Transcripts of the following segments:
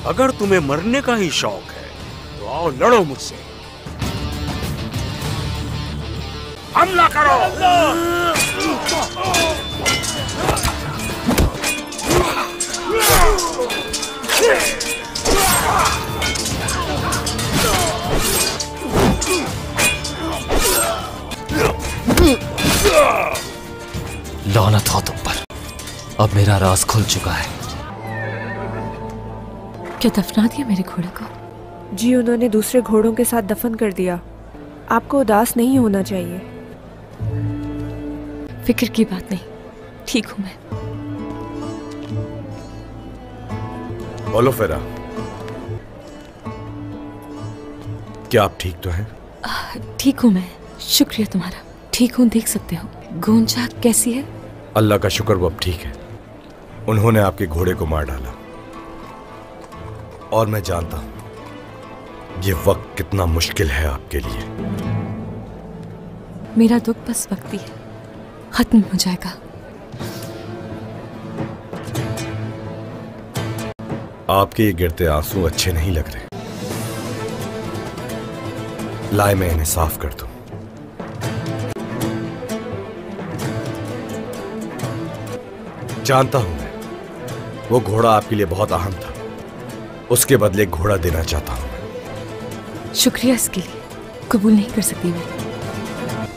अगर तुम्हें मरने का ही शौक है तो आओ लड़ो मुझसे। हमला करो। लानत हो तुम पर, अब मेरा राज खुल चुका है। क्या दफना दिया मेरे घोड़े को? जी उन्होंने दूसरे घोड़ों के साथ दफन कर दिया। आपको उदास नहीं होना चाहिए। फिक्र की बात नहीं, ठीक हूं मैं। ओलोफेरा, क्या आप ठीक तो हैं? ठीक हूं मैं, शुक्रिया तुम्हारा। ठीक हूं, देख सकते हो। गोंजा कैसी है? अल्लाह का शुक्र वो अब ठीक है। उन्होंने आपके घोड़े को मार डाला और मैं जानता हूं ये वक्त कितना मुश्किल है आपके लिए। मेरा दुख बस वक्ती है, खत्म हो जाएगा। आपके ये गिरते आंसू अच्छे नहीं लग रहे। लाए मैं इन्हें साफ कर दूं। जानता हूं मैं, वो घोड़ा आपके लिए बहुत अहम था। उसके बदले एक घोड़ा देना चाहता हूं मैं। शुक्रिया इसके लिए, कबूल नहीं कर सकती मैं।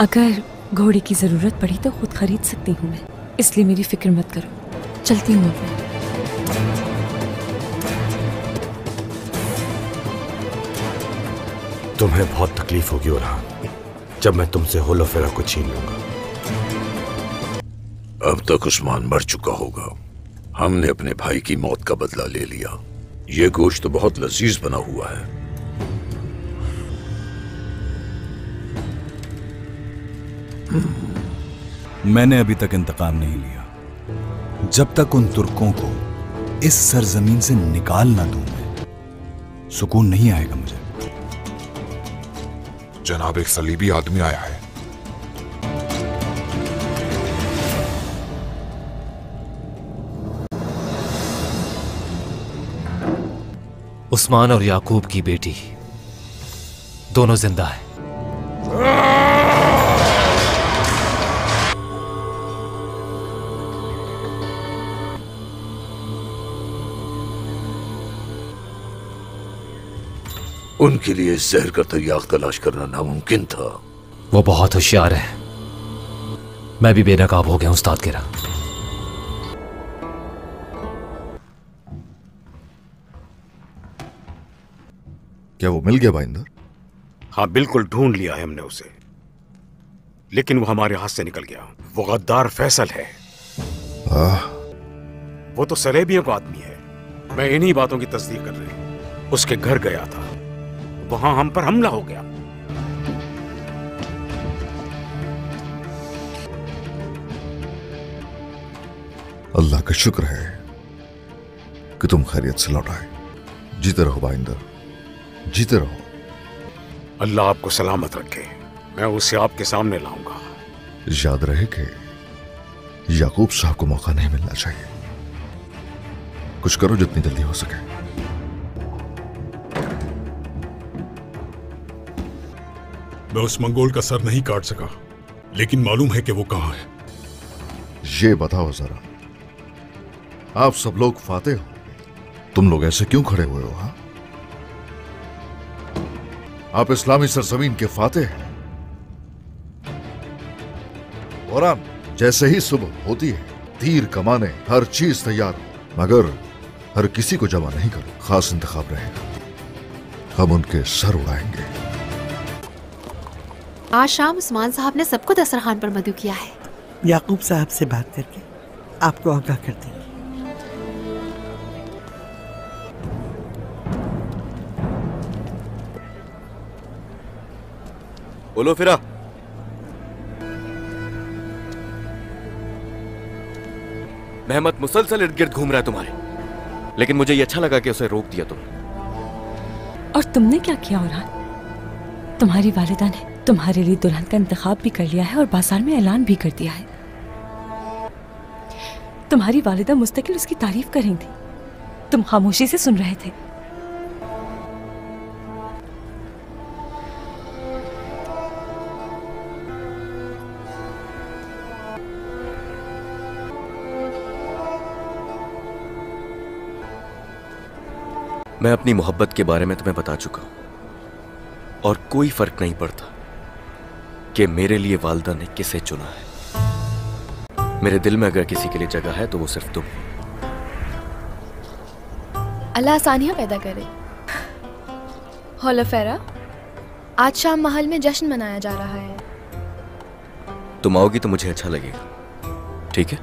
अगर घोड़े की जरूरत पड़ी तो खुद खरीद सकती हूँ मैं, इसलिए मेरी फिक्र मत करो। चलती हूँ मैं। तुम्हें बहुत तकलीफ होगी ओरहान, जब मैं तुमसे होलोफेरा को छीन लूंगा। अब तक उस्मान मर चुका होगा। हमने अपने भाई की मौत का बदला ले लिया। ये गोश्त तो बहुत लजीज बना हुआ है। मैंने अभी तक इंतकाम नहीं लिया। जब तक उन तुर्कों को इस सरजमीन से निकाल ना दूं मैं, सुकून नहीं आएगा मुझे। जनाब, एक सलीबी आदमी आया है। उस्मान और याकूब की बेटी दोनों जिंदा है। उनके लिए जहर का तरियाक तलाश करना नामुमकिन था। वो बहुत होशियार है। मैं भी बेनकाब हो गया उस्ताद गिरा। क्या वो मिल गया बाइंदर? हाँ बिल्कुल, ढूंढ लिया है हमने उसे, लेकिन वो हमारे हाथ से निकल गया। वो गद्दार फैसल है। वो तो सलेबियों का आदमी है। मैं इन्हीं बातों की तस्दीक कर रही हूं। उसके घर गया था, वहां हम पर हमला हो गया। अल्लाह का शुक्र है कि तुम खैरियत से लौट आए। जीते रहो बाइंदर, जीते रहो। अल्लाह आपको सलामत रखे। मैं उसे आपके सामने लाऊंगा। याद रहे कि याकूब साहब को मौका नहीं मिलना चाहिए। कुछ करो जितनी जल्दी हो सके। मैं उस मंगोल का सर नहीं काट सका, लेकिन मालूम है कि वो कहां है। ये बताओ जरा, आप सब लोग फाते हो, तुम लोग ऐसे क्यों खड़े हुए हो? हाँ, आप इस्लामी सरजमीन के फाते हैं। और जैसे ही सुबह होती है, तीर कमाने हर चीज तैयार हो, मगर हर किसी को जमा नहीं करो। खास इंतखाब रहेगा, हम उनके सर उड़ाएंगे। आज शाम उस्मान साहब ने सबको दस्तरखान पर मदऊ किया है। याकूब साहब से बात करके आपको आगाह कर देंगे। बोलो फिरा। मेहमत मुसलसल इर्द गिर्द घूम रहा है तुम्हारे, लेकिन मुझे ये अच्छा लगा कि उसे रोक दिया तुमने। और तुमने क्या किया औरहान? तुम्हारी वालिदा ने तुम्हारे लिए दुल्हन का इंतखाब भी कर लिया है और बाजार में ऐलान भी कर दिया है। तुम्हारी वालिदा मुस्तकिल उसकी तारीफ कर रही थी, तुम खामोशी से सुन रहे थे। मैं अपनी मोहब्बत के बारे में तुम्हें बता चुका हूं और कोई फर्क नहीं पड़ता कि मेरे लिए वालिदा ने किसे चुना है। मेरे दिल में अगर किसी के लिए जगह है तो वो सिर्फ तुम। अल्लाह आसानियां पैदा करे। होलोफेरा, आज शाम महल में जश्न मनाया जा रहा है। तुम आओगी तो मुझे अच्छा लगेगा, ठीक है?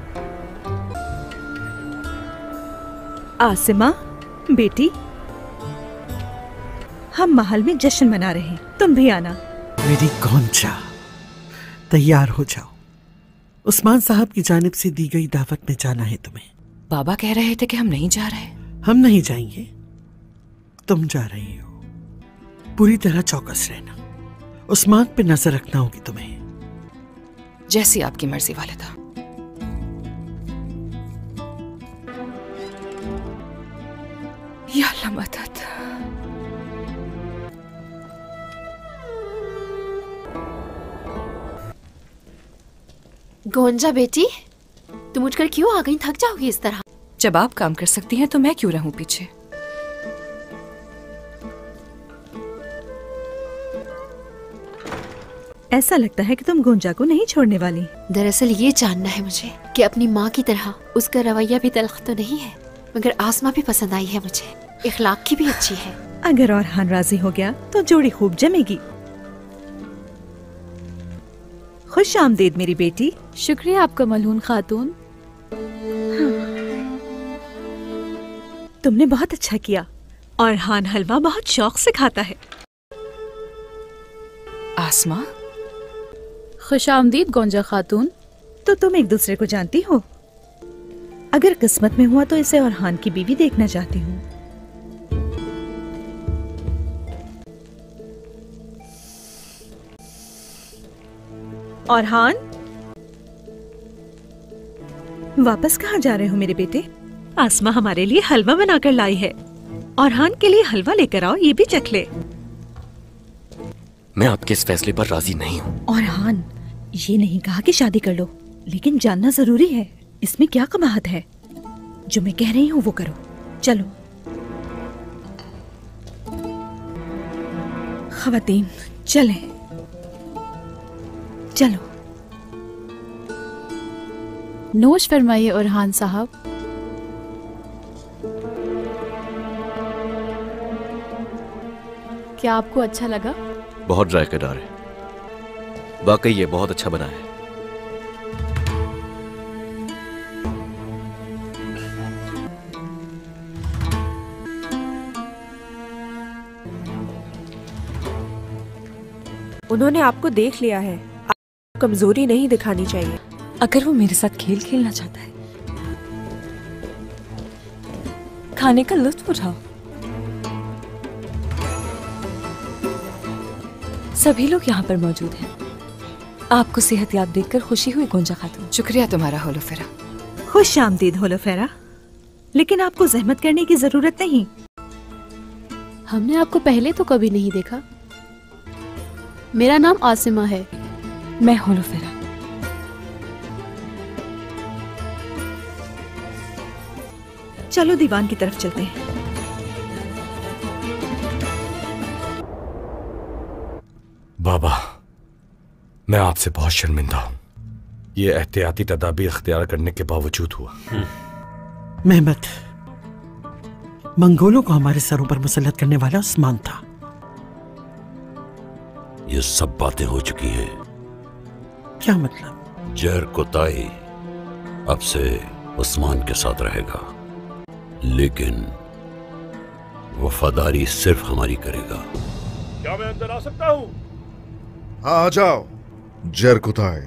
आसिमा बेटी, हम महल में जश्न मना रहे हैं, तुम भी आना। मेरी गोंजा, तैयार हो जाओ। उस्मान साहब की जानिब से दी गई दावत में जाना है तुम्हें। बाबा कह रहे थे कि हम नहीं जा रहे। हम नहीं जाएंगे, तुम जा रही हो। पूरी तरह चौकस रहना। उस्मान पे नजर रखना होगी तुम्हें। जैसी आपकी मर्जी वालिदा। या अल्लाह मदद। गोंजा बेटी, तुम उठकर क्यों आ गई? थक जाओगी इस तरह। जब आप काम कर सकती हैं तो मैं क्यों रहूं पीछे? ऐसा लगता है कि तुम गोंजा को नहीं छोड़ने वाली। दरअसल ये जानना है मुझे कि अपनी माँ की तरह उसका रवैया भी तल्ख तो नहीं है, मगर आसमा भी पसंद आई है मुझे। इखलाक की भी अच्छी है। अगर औरहान राजी हो गया तो जोड़ी खूब जमेगी। खुश आमदीद मेरी बेटी। शुक्रिया आपका मलहून खातून। तुमने बहुत अच्छा किया। औरहान हलवा बहुत शौक से खाता है। आसमा, खुश आमदीद गोंजा खातून। तो तुम एक दूसरे को जानती हो? अगर किस्मत में हुआ तो इसे औरहान की बीवी देखना चाहती हूँ। औरहान, वापस कहाँ जा रहे हो मेरे बेटे? आसमा हमारे लिए हलवा बनाकर लाई है। औरहान के लिए हलवा लेकर आओ, ये भी चख ले। मैं आपके इस फैसले पर राजी नहीं हूँ। औरहान, ये नहीं कहा कि शादी कर लो, लेकिन जानना जरूरी है इसमें क्या कमाहत है। जो मैं कह रही हूँ वो करो। चलो ख़वातीन, चलें। चलो। नोश फरमाइए औरहान साहब। क्या आपको अच्छा लगा? बहुत जायकेदार है, वाकई ये बहुत अच्छा बना है। उन्होंने आपको देख लिया है, आपको कमजोरी नहीं दिखानी चाहिए। अगर वो मेरे साथ खेल खेलना चाहता है, खाने का लुत्फ उठाओ। सभी लोग यहाँ पर मौजूद हैं। आपको सेहत याद देखकर खुशी हुई गोंजा खातून। शुक्रिया तुम्हारा होलोफेरा। खुश आमदीद होलोफेरा, लेकिन आपको जहमत करने की जरूरत नहीं। हमने आपको पहले तो कभी नहीं देखा। मेरा नाम आसिमा है। मैं होलोफेरा। चलो दीवान की तरफ चलते हैं। बाबा, मैं आपसे बहुत शर्मिंदा हूं। ये एहतियाती तदाबीर इख्तियार करने के बावजूद हुआ। मेहमत, मंगोलों को हमारे सरों पर मुसल्लत करने वाला उस्मान था। ये सब बातें हो चुकी हैं। क्या मतलब? जहर कोताई अब से उस्मान के साथ रहेगा, लेकिन वफादारी सिर्फ हमारी करेगा। क्या मैं अंदर आ सकता हूं? हाँ, आ जाओ। जहर कोताई,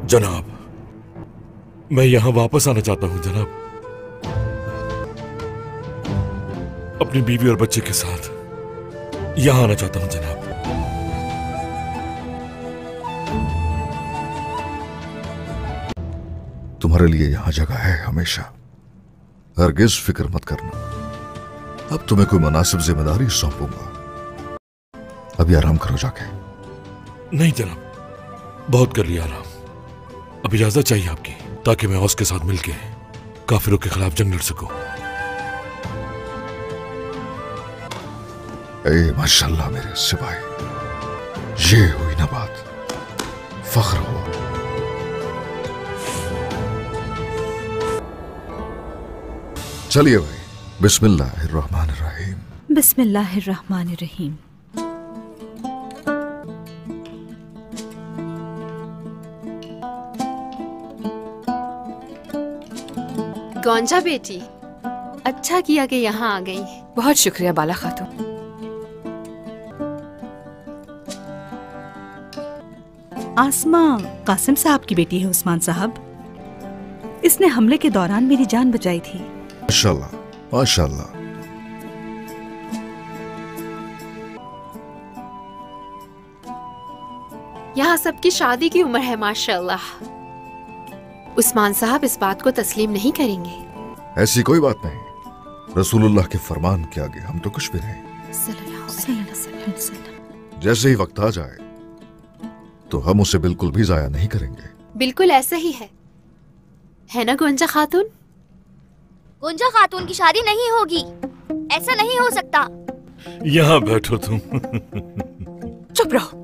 जनाब, मैं यहां वापस आना चाहता हूं जनाब, अपनी बीवी और बच्चे के साथ यहां आना चाहता हूं जनाब। तुम्हारे लिए यहां जगह है हमेशा, हरगिज फिक्र मत करना। अब तुम्हें कोई मुनासिब जिम्मेदारी सौंपूंगा। अभी आराम करो जाके। नहीं जनाब, बहुत कर लिया आराम, अब इजाजत चाहिए आपकी। ताकि मैं औस के साथ मिलके काफिरों के खिलाफ जंग लड़ सकूं। माशाल्लाह मेरे सिपाही, ये हुई ना बात, फख्र हो। चलिए भाई, बिस्मिल्लाहिर्रहमानिर्रहीम। बिस्मिल्लाहिर्रहमानिर्रहीम। गौंजा बेटी, अच्छा किया कि यहाँ आ गई। बहुत शुक्रिया बाला खातून। आसमा कासिम साहब की बेटी है उस्मान साहब। इसने हमले के दौरान मेरी जान बचाई थी। माशाल्लाह माशाल्लाह। यहाँ सबकी शादी की उम्र है माशाल्लाह। उस्मान साहब इस बात को तस्लीम नहीं करेंगे। ऐसी कोई बात नहीं, रसूलुल्लाह के फरमान के आगे हम तो कुछ भी नहीं। जैसे ही वक्त आ जाए तो हम उसे बिल्कुल भी जाया नहीं करेंगे। बिल्कुल ऐसा ही है ना गुंजा खातून? गुंजा खातून की शादी नहीं होगी, ऐसा नहीं हो सकता। यहाँ बैठो तुम। चुप रहो।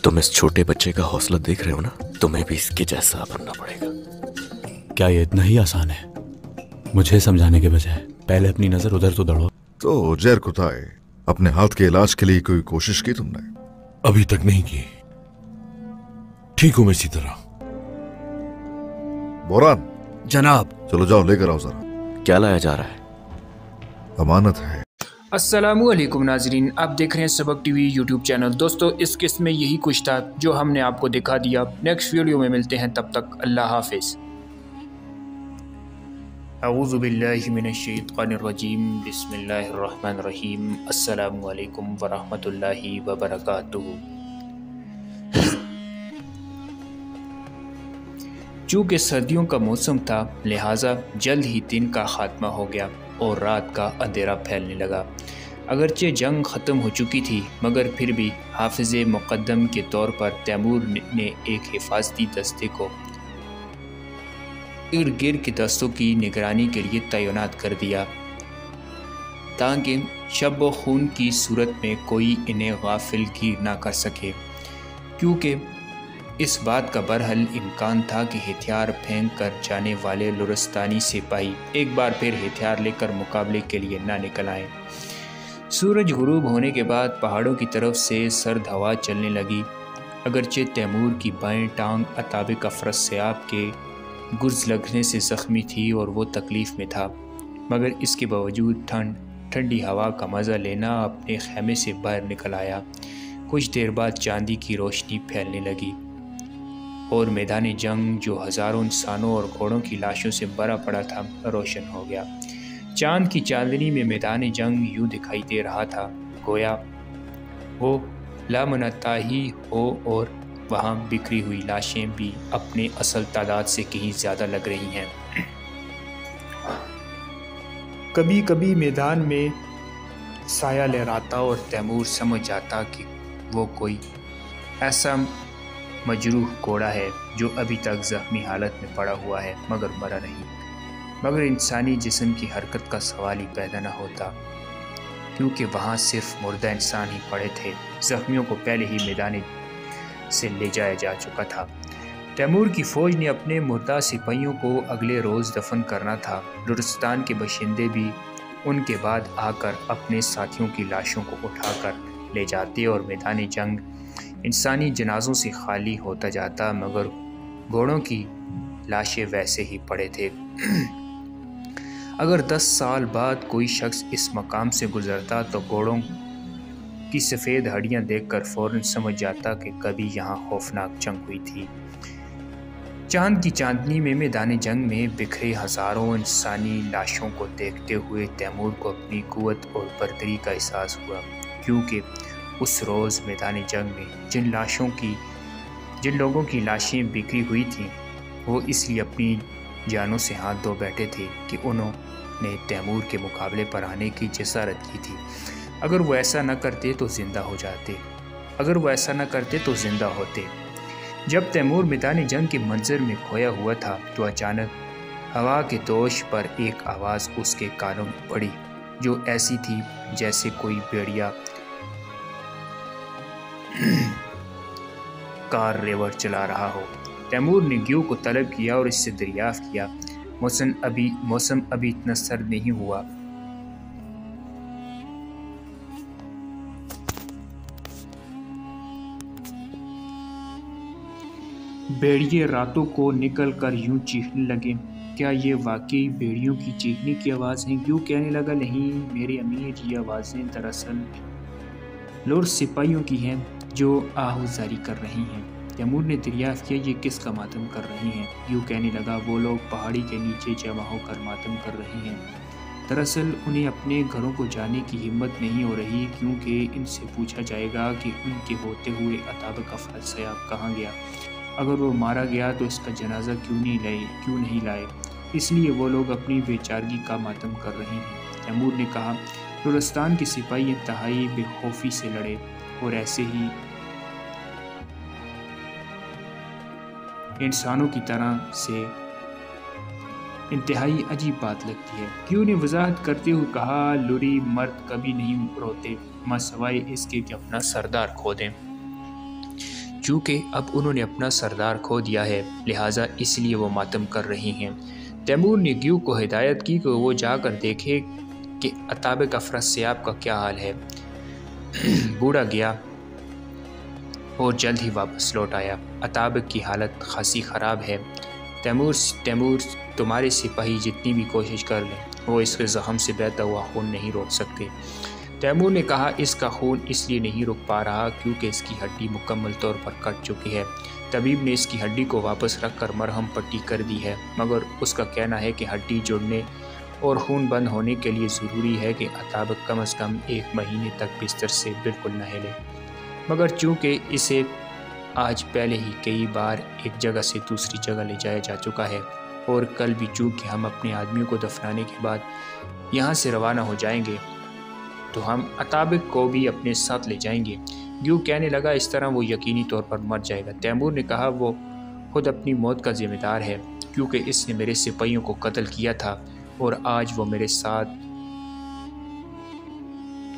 तुम इस छोटे बच्चे का हौसला देख रहे हो ना, तुम्हें भी इसके जैसा बनना पड़ेगा। क्या ये इतना ही आसान है? मुझे समझाने के बजाय पहले अपनी नजर उधर तो दौड़ो। तो जैर कुताए, अपने हाथ के इलाज के लिए कोई कोशिश की तुमने? अभी तक नहीं की। ठीक हूं मैं इसी तरह। बोरान जनाब। चलो जाओ लेकर आओ जरा। क्या लाया जा रहा है? अमानत है। अस्सलामुअलैकुम नाजरीन, आप देख रहे हैं सबक टीवी यूट्यूब चैनल। दोस्तों, इस किस्म में यही कुछ था जो हमने आपको दिखा दिया। नेक्स्ट वीडियो में मिलते हैं, तब तक अल्लाह हाफिज। अऊज़ु बिल्लाहि मिनश शैतानिर रजीम, बिस्मिल्लाहिर्रहमानिर्रहीम, अस्सलामुअलैकुम वरहमतुल्लाहि वबरकातुहू। चूँकि सर्दियों का मौसम था, लिहाजा जल्द ही दिन का खात्मा हो गया और रात का अंधेरा फैलने लगा। अगरचे जंग ख़त्म हो चुकी थी, मगर फिर भी हाफिज़े मुक़द्दम के तौर पर तैमूर ने एक हिफाजती दस्ते को इर्द गिर्द के दस्तों की निगरानी के लिए तैनात कर दिया, ताकि शब व खून की सूरत में कोई इन्हें गाफिलगीर ना कर सके। क्योंकि इस बात का बरहल इम्कान था कि हथियार फेंक कर जाने वाले लुरस्तानी सिपाही एक बार फिर हथियार लेकर मुकाबले के लिए ना निकल आए। सूरज गुरूब होने के बाद पहाड़ों की तरफ से सर्द हवा चलने लगी। अगरचे तैमूर की बाएं टांग अताबिक अफरस सियाब के गुर्ज लगने से ज़ख्मी थी और वो तकलीफ़ में था, मगर इसके बावजूद ठंडी हवा का मज़ा लेना अपने खैमे से बाहर निकल आया। कुछ देर बाद चांदी की रोशनी फैलने लगी और मैदान जंग, जो हज़ारों इंसानों और घोड़ों की लाशों से भरा पड़ा था, रोशन हो गया। चांद की चांदनी में मैदान जंग यूँ दिखाई दे रहा था गोया वो लामनताही हो और वहाँ बिखरी हुई लाशें भी अपने असल तादाद से कहीं ज़्यादा लग रही हैं। कभी कभी मैदान में साया लहराता और तैमूर समझ जाता कि वो कोई ऐसा मजरूह घोड़ा है जो अभी तक ज़ख्मी हालत में पड़ा हुआ है, मगर मरा नहीं। मगर इंसानी जिस्म की हरकत का सवाल ही पैदा न होता, क्योंकि वहाँ सिर्फ मुर्दा इंसान ही पड़े थे। ज़ख्मियों को पहले ही मैदान से ले जाया जा चुका था। तैमूर की फ़ौज ने अपने मुर्दा सिपाहियों को अगले रोज़ दफन करना था। लुरस्तान के बाशिंदे भी उनके बाद आकर अपने साथियों की लाशों को उठाकर ले जाते और मैदान जंग इंसानी जनाजों से खाली होता जाता, मगर घोड़ों की लाशें वैसे ही पड़े थे। अगर 10 साल बाद कोई शख्स इस मकाम से गुजरता तो घोड़ों की सफ़ेद हड्डियां देखकर फ़ौरन समझ जाता कि कभी यहाँ खौफनाक जंग हुई थी। चांद की चांदनी में मैदान जंग में बिखरे हज़ारों इंसानी लाशों को देखते हुए तैमूर को अपनी क़ुव्वत और बर्दरी का एहसास हुआ, क्योंकि उस रोज़ मैदान जंग में जिन लोगों की लाशें बिखरी हुई थीं, वो इसलिए अपनी जानों से हाथ धो बैठे थे कि उन्होंने तैमूर के मुकाबले पर आने की जसारत की थी। अगर वो ऐसा न करते तो ज़िंदा हो जाते, अगर वो ऐसा न करते तो ज़िंदा होते। जब तैमूर मैदान जंग के मंजर में खोया हुआ था तो अचानक हवा के दोष पर एक आवाज़ उसके कानों में पड़ी, जो ऐसी थी जैसे कोई भेड़िया कार रेवर चला रहा हो। तैमूर ने ग्यू को तलब किया और इससे दरियाफ्त किया, मौसम अभी इतना सर्द नहीं हुआ। भेड़िए रातों को निकल कर यूं चीखने लगे। क्या ये वाकई भेड़ियों की चीखने की आवाज़ है? ग्यू कहने लगा, नहीं मेरे अमीर, ये आवाज़ें दरअसल लोर्ड सिपाहियों की हैं जो आहू जारी कर रही हैं। तैमूर ने दरियाफ्त किया, ये किसका मातम कर रही हैं? ग्यू कहने लगा, वो लोग पहाड़ी के नीचे जमा होकर मातम कर रहे हैं। दरअसल उन्हें अपने घरों को जाने की हिम्मत नहीं हो रही, क्योंकि इनसे पूछा जाएगा कि उनके होते हुए अताब का फरसयाब कहाँ गया। अगर वो मारा गया तो इसका जनाजा क्यों नहीं लाए। इसलिए वो लोग अपनी बेचारगी का मातम कर रहे हैं। तैमूर ने कहा, लुरस्तान के सिपाही इंतहाई बेखौफी से लड़े और ऐसे ही इंसानों की तरह से इंतहाई अजीब बात लगती है। क्यों ने वजाहत करते हुए कहा, लुरी मर्द कभी नहीं रोते, मसवाए इसके कि अपना सरदार खो दें। चूँकि अब उन्होंने अपना सरदार खो दिया है, लिहाजा इसलिए वो मातम कर रही हैं। तैमूर ने ग्यू को हिदायत की कि वो जाकर देखे कि अताब का फरसयाब का क्या हाल है। बूढ़ा गया और जल्द ही वापस लौट आया। अताब की हालत खासी ख़राब है। तैमूर, तुम्हारे सिपाही जितनी भी कोशिश कर लें, वो इसके ज़ख्म से बहता हुआ खून नहीं रोक सकते। तैमूर ने कहा, इसका खून इसलिए नहीं रुक पा रहा क्योंकि इसकी हड्डी मुकम्मल तौर पर कट चुकी है। तबीब ने इसकी हड्डी को वापस रखकर मरहम पट्टी कर दी है, मगर उसका कहना है कि हड्डी जुड़ने और खून बंद होने के लिए ज़रूरी है कि अताब कम से कम 1 महीने तक बिस्तर से बिल्कुल न हिले। मगर चूँकि इसे आज पहले ही कई बार एक जगह से दूसरी जगह ले जाया जा चुका है और कल भी चूँकि हम अपने आदमियों को दफनाने के बाद यहाँ से रवाना हो जाएंगे तो हम अताबिक को भी अपने साथ ले जाएंगे। ग्यू कहने लगा, इस तरह वो यकीनी तौर पर मर जाएगा। तैमूर ने कहा, वो खुद अपनी मौत का जिम्मेदार है क्योंकि इसने मेरे सिपाहियों को कत्ल किया था और आज वो मेरे साथ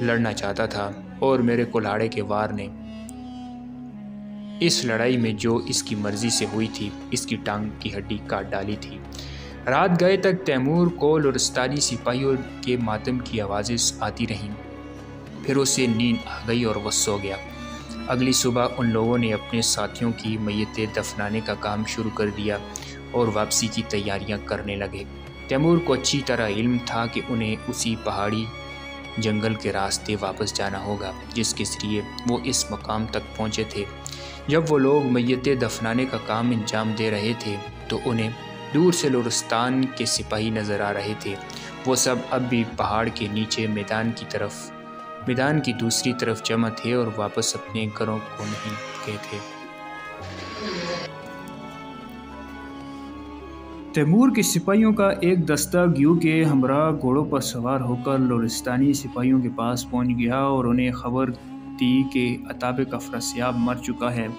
लड़ना चाहता था और मेरे कुल्हाड़े के वार ने इस लड़ाई में जो इसकी मर्जी से हुई थी, इसकी टांग की हड्डी काट डाली थी। रात गए तक तैमूर को लुरस्तानी सिपाहियों के मातम की आवाज़ें आती रहीं। फिर उसे नींद आ गई और वो सो गया। अगली सुबह उन लोगों ने अपने साथियों की मैयतें दफनाने का काम शुरू कर दिया और वापसी की तैयारियां करने लगे। तैमूर को अच्छी तरह इल्म था कि उन्हें उसी पहाड़ी जंगल के रास्ते वापस जाना होगा जिसके ज़रिए वो इस मकाम तक पहुँचे थे। जब वो लोग मैयतें दफनाने का काम अंजाम दे रहे थे तो उन्हें दूर से लुरस्तान के सिपाही नज़र आ रहे थे। वो सब अब भी पहाड़ के नीचे मैदान की दूसरी तरफ जमा थे और वापस अपने घरों को नहीं गए थे। तैमूर के सिपाहियों का एक दस्ता ग्यू के हमरा घोड़ों पर सवार होकर लुरस्तानी सिपाहियों के पास पहुंच गया और उन्हें खबर दी कि अताब का फरसयाब मर चुका है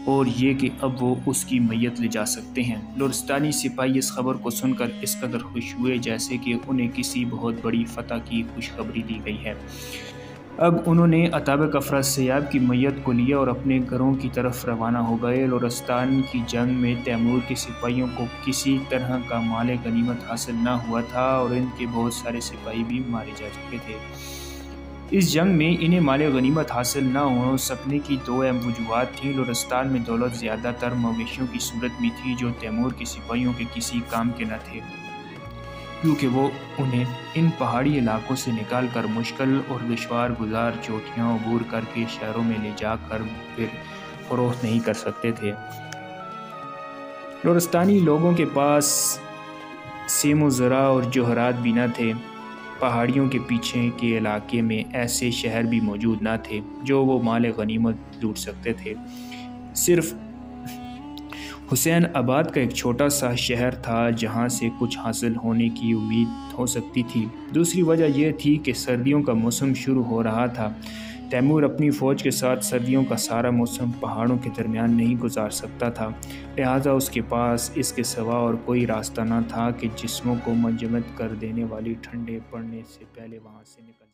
और ये कि अब वो उसकी मैयत ले जा सकते हैं। लुरस्तानी सिपाही इस खबर को सुनकर इस कदर खुश हुए जैसे कि उन्हें किसी बहुत बड़ी फतह की खुशखबरी दी गई है। अब उन्होंने अताब का फरसयाब की मैयत को लिया और अपने घरों की तरफ रवाना हो गए। लुरस्तान की जंग में तैमूर के सिपाहियों को किसी तरह का माल गनीमत हासिल न हुआ था और इनके बहुत सारे सिपाही भी मारे जा चुके थे। इस जंग में इन्हें माल गनीमत हासिल न हो सकने की 2 अहम वजूहात थीं। लुरस्तान में दौलत ज़्यादातर मवेशियों की सूरत में थी जो तैमूर के सिपाहियों के किसी काम के न थे, क्योंकि वो उन्हें इन पहाड़ी इलाकों से निकाल कर मुश्किल और दुश्वार गुजार चोटियाँ अबूर करके शहरों में ले जाकर फिर फरोख्त नहीं कर सकते थे। लुरस्तानी लोगों के पास सेम ज़रा और जौहरात भी न थे। पहाड़ियों के पीछे के इलाके में ऐसे शहर भी मौजूद न थे जो वो माल गनीमत लूट सकते थे। सिर्फ हुसैन आबाद का एक छोटा सा शहर था जहां से कुछ हासिल होने की उम्मीद हो सकती थी। दूसरी वजह यह थी कि सर्दियों का मौसम शुरू हो रहा था। तैमूर अपनी फ़ौज के साथ सर्दियों का सारा मौसम पहाड़ों के दरमियान नहीं गुजार सकता था, लिहाजा उसके पास इसके सिवा और कोई रास्ता न था कि जिस्मों को मंजमद कर देने वाली ठंडे पड़ने से पहले वहाँ से निकल